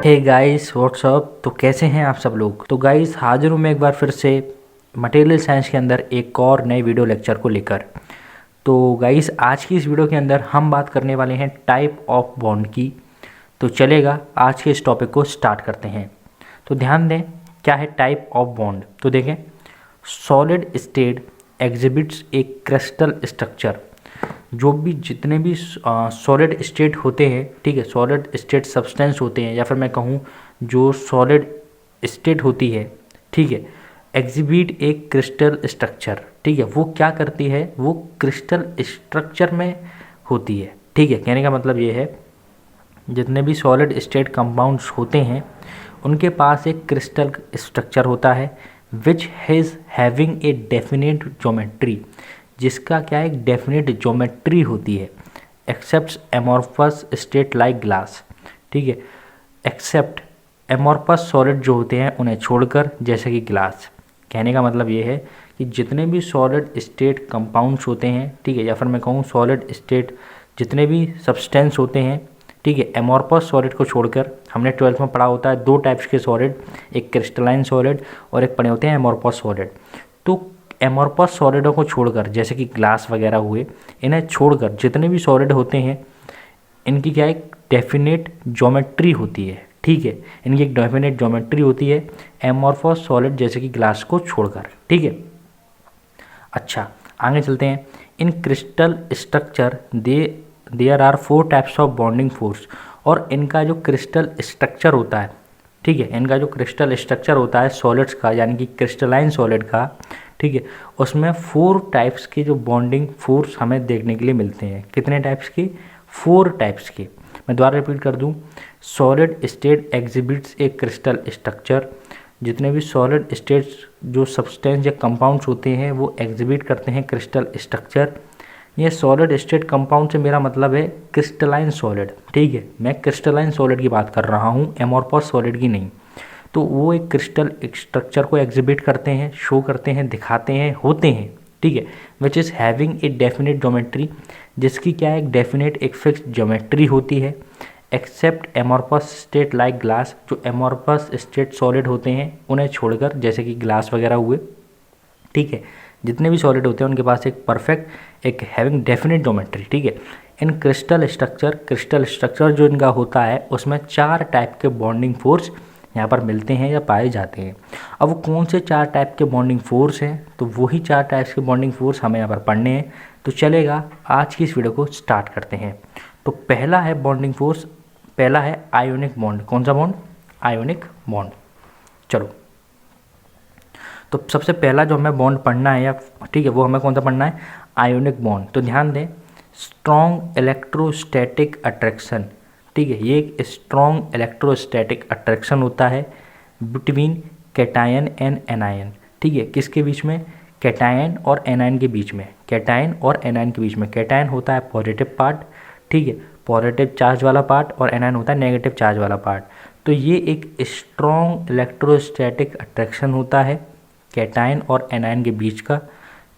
Hey guys what's up. तो कैसे हैं आप सब लोग। तो गाइस हाजिर हूँ मैं एक बार फिर से मटेरियल साइंस के अंदर एक और नए वीडियो लेक्चर को लेकर। तो गाइस आज की इस वीडियो के अंदर हम बात करने वाले हैं टाइप ऑफ बॉन्ड की। तो चलेगा आज के इस टॉपिक को स्टार्ट करते हैं। तो ध्यान दें क्या है टाइप ऑफ बॉन्ड। तो देखें, सॉलिड स्टेट एग्जिबिट्स ए क्रिस्टल स्ट्रक्चर। जो भी जितने भी सॉलिड स्टेट होते हैं, ठीक है, सॉलिड स्टेट सब्सटेंस होते हैं, या फिर मैं कहूँ जो सॉलिड स्टेट होती है, ठीक है, एग्जिबिट एक क्रिस्टल स्ट्रक्चर। ठीक है, वो क्या करती है, वो क्रिस्टल स्ट्रक्चर में होती है। ठीक है, कहने का मतलब ये है जितने भी सॉलिड स्टेट कंपाउंड्स होते हैं उनके पास एक क्रिस्टल स्ट्रक्चर होता है which has having a definite geometry, जिसका क्या एक डेफिनेट ज्योमेट्री होती है, except amorphous state like glass. ठीक है, एक्सेप्ट एमॉर्फस सॉलिड जो होते हैं उन्हें छोड़कर, जैसे कि ग्लास। कहने का मतलब ये है कि जितने भी सॉलिड स्टेट कंपाउंड्स होते हैं, ठीक है, या फिर मैं कहूँ सॉलिड स्टेट जितने भी सब्सटेंस होते हैं, ठीक है, एमॉर्फस सॉलिड को छोड़कर, हमने 12th में पढ़ा होता है दो टाइप्स के सॉलिड, एक क्रिस्टलाइन सॉलिड और एक पढ़े होते हैं एमॉर्फस सॉलिड। तो एमॉर्फस सॉलिडों को छोड़कर, जैसे कि ग्लास वगैरह हुए, इन्हें छोड़कर जितने भी सॉलिड होते हैं इनकी क्या एक डेफिनेट ज्योमेट्री होती है। ठीक है, इनकी एक डेफिनेट ज्योमेट्री होती है एमॉर्फस सॉलिड जैसे कि ग्लास को छोड़कर। ठीक है, अच्छा आगे चलते हैं। In crystal structure there are 4 types of bonding force. और इनका जो क्रिस्टल स्ट्रक्चर होता है, ठीक है, इनका जो क्रिस्टल स्ट्रक्चर होता है सॉलिड्स का, यानी कि क्रिस्टलाइन सॉलिड का, ठीक है, उसमें 4 टाइप्स के जो बॉन्डिंग फोर्स हमें देखने के लिए मिलते हैं। कितने टाइप्स के? 4 टाइप्स के। मैं दोबारा रिपीट कर दूं, सॉलिड स्टेट एग्जिबिट्स ए क्रिस्टल स्ट्रक्चर। जितने भी सॉलिड स्टेट्स जो सब्सटेंस या कंपाउंड्स होते हैं वो एग्जिबिट करते हैं क्रिस्टल स्ट्रक्चर। ये सॉलिड स्टेट कंपाउंड से मेरा मतलब है क्रिस्टलाइन सॉलिड। ठीक है, मैं क्रिस्टलाइन सॉलिड की बात कर रहा हूँ, एमॉर्फस सॉलिड की नहीं। तो वो एक क्रिस्टल स्ट्रक्चर को एग्जिबिट करते हैं, शो करते हैं, दिखाते हैं, होते हैं। ठीक है, which is having a definite geometry, जिसकी क्या एक डेफिनेट एक फिक्स ज्योमेट्री होती है, except amorphous state like glass. जो एमॉर्फस स्टेट सॉलिड होते हैं उन्हें छोड़कर, जैसे कि ग्लास वगैरह हुए। ठीक है, जितने भी सॉलिड होते हैं उनके पास एक परफेक्ट एक हैविंग डेफिनेट ज्योमेट्री। ठीक है, इन क्रिस्टल स्ट्रक्चर जो इनका होता है उसमें 4 टाइप के बॉन्डिंग फोर्स यहाँ पर मिलते हैं या पाए जाते हैं। अब वो कौन से 4 टाइप के बॉन्डिंग फोर्स हैं, तो वही 4 टाइप्स के बॉन्डिंग फोर्स हमें यहाँ पर पढ़ने हैं। तो चलेगा आज की इस वीडियो को स्टार्ट करते हैं। तो पहला है बॉन्डिंग फोर्स, पहला है आयोनिक बॉन्ड। कौन सा बॉन्ड? Ionic bond. चलो, तो सबसे पहला जो हमें बॉन्ड पढ़ना है, या ठीक है, वो हमें कौन सा पढ़ना है? Ionic bond. तो ध्यान दें, स्ट्रॉन्ग इलेक्ट्रोस्टैटिक अट्रैक्शन। ठीक है, ये एक स्ट्रॉन्ग इलेक्ट्रोस्टैटिक अट्रैक्शन होता है बिटवीन कैटायन एंड एनायन। ठीक है, किसके बीच में? कैटायन और एनायन के बीच में। कैटायन और एनायन के बीच में। कैटायन होता है पॉजिटिव पार्ट, ठीक है, पॉजिटिव चार्ज वाला पार्ट, और एनायन होता है नेगेटिव चार्ज वाला पार्ट। तो ये एक स्ट्रॉन्ग इलेक्ट्रोस्टैटिक अट्रैक्शन होता है कैटायन और एनायन के बीच का,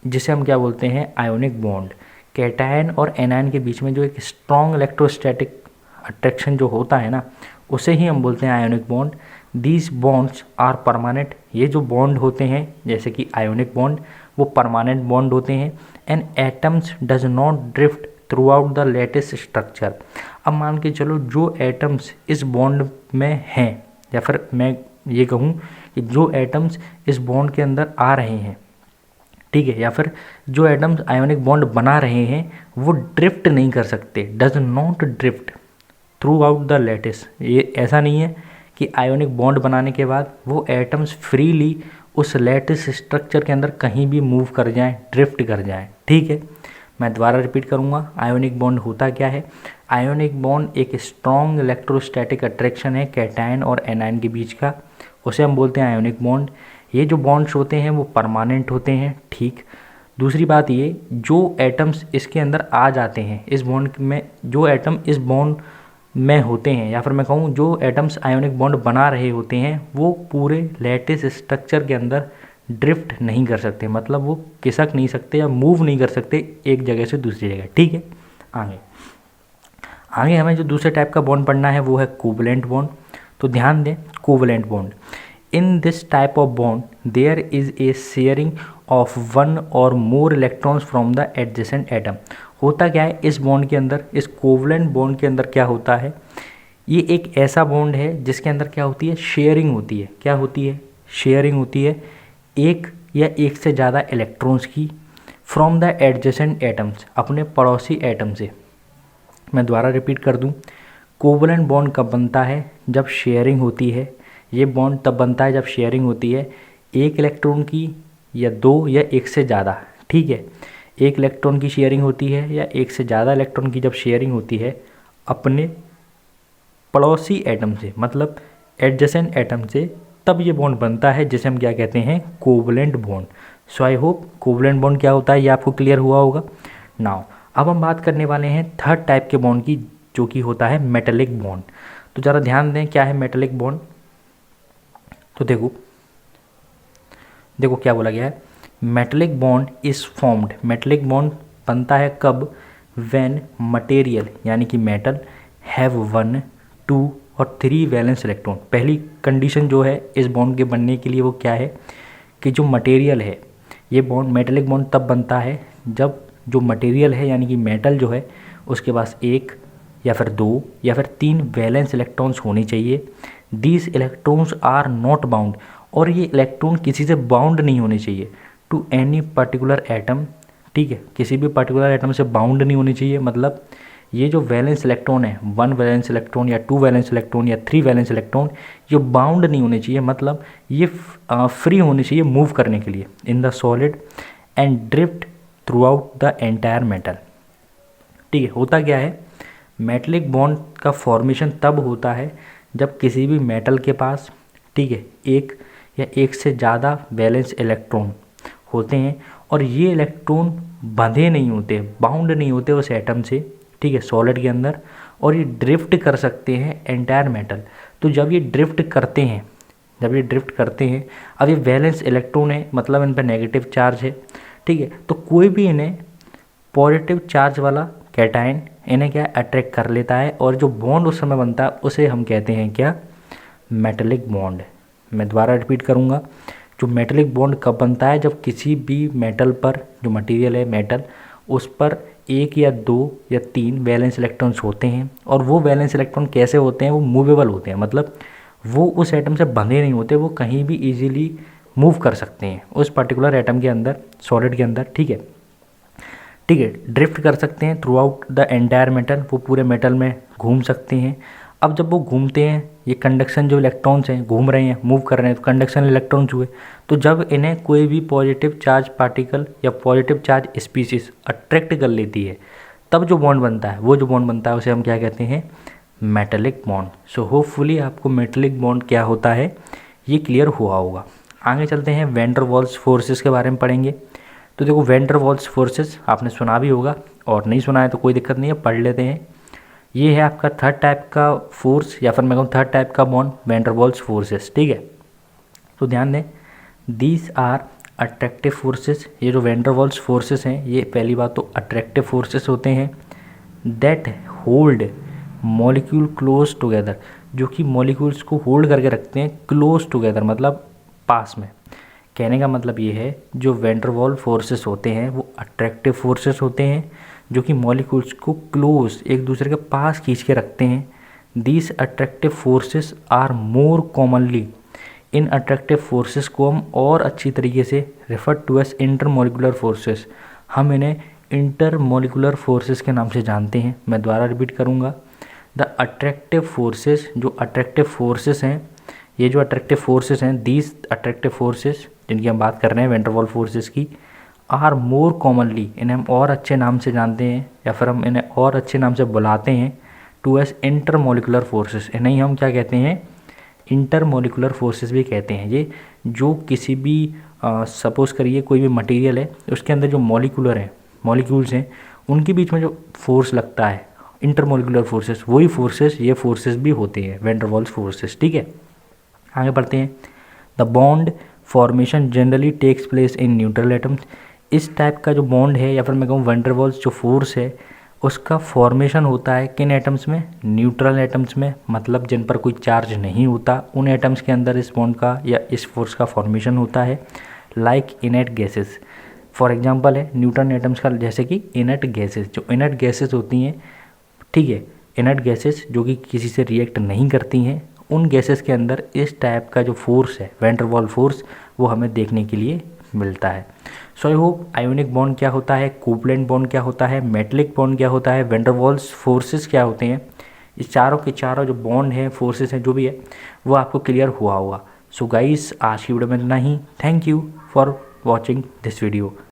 जिसे हम क्या बोलते हैं? Ionic bond. कैटायन और एनायन के बीच में जो एक स्ट्रॉन्ग इलेक्ट्रोस्टैटिक अट्रैक्शन जो होता है ना, उसे ही हम बोलते हैं ionic bond. These bonds are permanent. ये जो बॉन्ड होते हैं जैसे कि आयोनिक बॉन्ड, वो परमानेंट बॉन्ड होते हैं। And atoms does not drift throughout the latest structure. अब मान के चलो जो एटम्स इस बॉन्ड में हैं, या फिर मैं ये कहूँ कि जो एटम्स इस बॉन्ड के अंदर आ रहे हैं, ठीक है, या फिर जो एटम्स आयोनिक बॉन्ड बना रहे हैं वो ड्रिफ्ट नहीं कर सकते, does not drift throughout the lattice. ये ऐसा नहीं है कि आयोनिक बॉन्ड बनाने के बाद वो एटम्स फ्रीली उस लेटिस स्ट्रक्चर के अंदर कहीं भी मूव कर जाएं, ड्रिफ्ट कर जाएं। ठीक है, मैं दोबारा रिपीट करूँगा, आयोनिक बॉन्ड होता क्या है? आयोनिक बॉन्ड एक स्ट्रॉन्ग इलेक्ट्रोस्टैटिक अट्रैक्शन है कैटायन और एनायन के बीच का, उसे हम बोलते हैं आयोनिक बॉन्ड। ये जो बॉन्ड्स होते हैं वो परमानेंट होते हैं। ठीक, दूसरी बात ये, जो एटम्स इसके अंदर आ जाते हैं इस बॉन्ड में, जो एटम इस बॉन्ड में होते हैं, या फिर मैं कहूँ जो एटम्स आयोनिक बॉन्ड बना रहे होते हैं, वो पूरे लेटिस स्ट्रक्चर के अंदर ड्रिफ्ट नहीं कर सकते, मतलब वो खिसक नहीं सकते या मूव नहीं कर सकते एक जगह से दूसरी जगह। ठीक है, आगे हमें जो दूसरे टाइप का बॉन्ड पढ़ना है वो है कोवलेंट बॉन्ड। तो ध्यान दें, covalent bond, in this type of bond there is a sharing of one or more electrons from the adjacent atom. होता क्या है इस बॉन्ड के अंदर, इस कोवलेंट बॉन्ड के अंदर क्या होता है, ये एक ऐसा बॉन्ड है जिसके अंदर क्या होती है, शेयरिंग होती है। क्या होती है, शेयरिंग होती है एक या एक से ज़्यादा इलेक्ट्रॉन्स की फ्रॉम द एडजेसेंट एटम्स, अपने पड़ोसी एटम से। मैं दोबारा रिपीट कर दूं, कोवलेंट बॉन्ड कब बनता है, जब शेयरिंग होती है। ये बॉन्ड तब बनता है जब शेयरिंग होती है एक इलेक्ट्रॉन की या दो या एक से ज़्यादा, ठीक है। एक इलेक्ट्रॉन की शेयरिंग होती है या एक से ज़्यादा इलेक्ट्रॉन की जब शेयरिंग होती है अपने पड़ोसी एटम से, मतलब एडजेसेंट एटम से, तब ये बॉन्ड बनता है जिसे हम क्या कहते हैं, covalent bond. So I hope covalent bond क्या होता है ये आपको क्लियर हुआ होगा। नाउ अब हम बात करने वाले हैं थर्ड टाइप के बॉन्ड की, जो कि होता है मेटेलिक बॉन्ड। तो ज़रा ध्यान दें क्या है मेटेलिक बॉन्ड। तो देखो क्या बोला गया है, metallic bond is formed, metallic bond बनता है कब, व्हेन मटेरियल यानी कि मेटल हैव 1, 2 और 3 वैलेंस इलेक्ट्रॉन। पहली कंडीशन जो है इस बॉन्ड के बनने के लिए वो क्या है कि जो मटेरियल है, ये बॉन्ड मेटेलिक बॉन्ड तब बनता है जब जो मटेरियल है यानी कि मेटल जो है उसके पास 1 या फिर 2 या फिर 3 वैलेंस इलेक्ट्रॉन्स होने चाहिए। These electrons are not bound, और ये इलेक्ट्रॉन किसी से बाउंड नहीं होने चाहिए टू एनी पर्टिकुलर एटम, ठीक है, किसी भी पर्टिकुलर एटम से बाउंड नहीं होने चाहिए। मतलब ये जो वैलेंस इलेक्ट्रॉन है, 1 वैलेंस इलेक्ट्रॉन या 2 वैलेंस इलेक्ट्रॉन या 3 वैलेंस इलेक्ट्रॉन, ये बाउंड नहीं होने चाहिए, मतलब ये फ्री होने चाहिए मूव करने के लिए in the solid and drift throughout the entire metal. ठीक है, होता क्या है, मेटलिक बॉन्ड का फॉर्मेशन तब होता है जब किसी भी मेटल के पास, ठीक है, एक या एक से ज़्यादा वैलेंस इलेक्ट्रॉन होते हैं और ये इलेक्ट्रॉन बंधे नहीं होते, बाउंड नहीं होते उस एटम से, ठीक है, सॉलिड के अंदर, और ये ड्रिफ्ट कर सकते हैं एंटायर मेटल। तो जब ये ड्रिफ्ट करते हैं, अब ये वैलेंस इलेक्ट्रॉन है, मतलब इन पर नेगेटिव चार्ज है, ठीक है, तो कोई भी इन्हें पॉजिटिव चार्ज वाला कैटायन इन्हें क्या अट्रैक्ट कर लेता है, और जो बॉन्ड उस समय बनता है उसे हम कहते हैं क्या, मेटलिक बॉन्ड। मैं दोबारा रिपीट करूँगा, जो मेटलिक बॉन्ड कब बनता है, जब किसी भी मेटल पर, जो मटेरियल है मेटल, उस पर 1 या 2 या 3 वैलेंस इलेक्ट्रॉन्स होते हैं, और वो वैलेंस इलेक्ट्रॉन कैसे होते हैं, वो मूवेबल होते हैं, मतलब वो उस एटम से बंधे नहीं होते, वो कहीं भी इजीली मूव कर सकते हैं उस पर्टिकुलर एटम के अंदर, सॉलिड के अंदर, ठीक है, ड्रिफ्ट कर सकते हैं through out the entire metal, वो पूरे मेटल में घूम सकते हैं। अब जब वो घूमते हैं, ये कंडक्शन जो इलेक्ट्रॉन्स हैं घूम रहे हैं, मूव कर रहे हैं, तो कंडक्शन इलेक्ट्रॉन्स हुए, तो जब इन्हें कोई भी पॉजिटिव चार्ज पार्टिकल या पॉजिटिव चार्ज स्पीसीज अट्रैक्ट कर लेती है, तब जो बॉन्ड बनता है, वो जो बॉन्ड बनता है उसे हम क्या कहते हैं, मेटलिक बॉन्ड। सो होपफुली आपको मेटलिक बॉन्ड क्या होता है ये क्लियर हुआ होगा। आगे चलते हैं, वैन डर वाल्स फोर्सेस के बारे में पढ़ेंगे। तो देखो, वैन डर वाल्स फोर्सेस आपने सुना भी होगा, और नहीं सुना है तो कोई दिक्कत नहीं है, पढ़ लेते हैं। ये है आपका थर्ड टाइप का फोर्स, या फिर मैं कहूँ थर्ड टाइप का bond, van der Waals forces, ठीक है। तो ध्यान दें, दीज आर अट्रैक्टिव फोर्सेस, ये जो वैन डर वाल्स फोर्सेस हैं, ये पहली बात तो अट्रैक्टिव फोर्सेस होते हैं, that hold molecule close together, जो कि मॉलिक्यूल्स को होल्ड करके रखते हैं क्लोज टुगेदर, मतलब पास में। कहने का मतलब ये है, जो वैन डर वाल्स फोर्सेस होते हैं वो अट्रैक्टिव फोर्सेस होते हैं, जो कि मॉलिक्यूल्स को क्लोज, एक दूसरे के पास खींच के रखते हैं। These attractive forces are more commonly, इन अट्रैक्टिव फोर्सेस को हम और अच्छी तरीके से refer to as intermolecular forces, हम इन्हें इंटरमोलिकुलर फोर्सेस के नाम से जानते हैं। मैं दोबारा रिपीट करूँगा, द अट्रैक्टिव फोर्सेस, जो अट्रैक्टिव फोर्सेस हैं, ये जो अट्रैक्टिव फोर्सेस हैं, दीज अट्रैक्टिव फोर्सेस जिनकी हम बात कर रहे हैं वैन डर वाल्स फोर्सेस की, आर मोर कॉमनली, इन्हें हम और अच्छे नाम से जानते हैं, या फिर हम इन्हें और अच्छे नाम से बुलाते हैं, टू एस इंटरमोलिकुलर फोर्सेस। इन्हें हम क्या कहते हैं, इंटरमोलिकुलर फोर्सेस भी कहते हैं। ये जो किसी भी सपोज करिए कोई भी मटेरियल है, उसके अंदर जो मॉलिक्यूल्स हैं, उनके बीच में जो फोर्स लगता है, इंटरमोलिकुलर फोर्सेस, वही फोर्सेस, ये फोर्सेस भी होते हैं वैन डर वाल्स फोर्सेस, ठीक है। आगे बढ़ते हैं, the bond formation generally takes place in neutral atoms. इस टाइप का जो बॉन्ड है, या फिर मैं कहूँ वैन डर वाल्स जो फोर्स है, उसका फॉर्मेशन होता है किन एटम्स में, न्यूट्रल एटम्स में, मतलब जिन पर कोई चार्ज नहीं होता उन एटम्स के अंदर इस बॉन्ड का या इस फोर्स का फॉर्मेशन होता है। Like inert gases, for example है न्यूट्रन एटम्स का, जैसे कि इनर्ट गैसेस, जो इनर्ट गैसेस होती हैं, ठीक है, इनर्ट गैसेस जो कि किसी से रिएक्ट नहीं करती हैं, उन गैसेस के अंदर इस टाइप का जो फोर्स है वैन डर वाल फोर्स, वो हमें देखने के लिए मिलता है। सो आई होप आयोनिक बॉन्ड क्या होता है, कोवलेंट बॉन्ड क्या होता है, मेटलिक बॉन्ड क्या होता है, वैन डर वाल्स फोर्सेस क्या होते हैं, इस चारों के चारों जो बॉन्ड हैं, फोर्सेस हैं, जो भी है वो आपको क्लियर हुआ होगा। सो गाइस आज की वीडियो में इतना ही। Thank you for watching this video.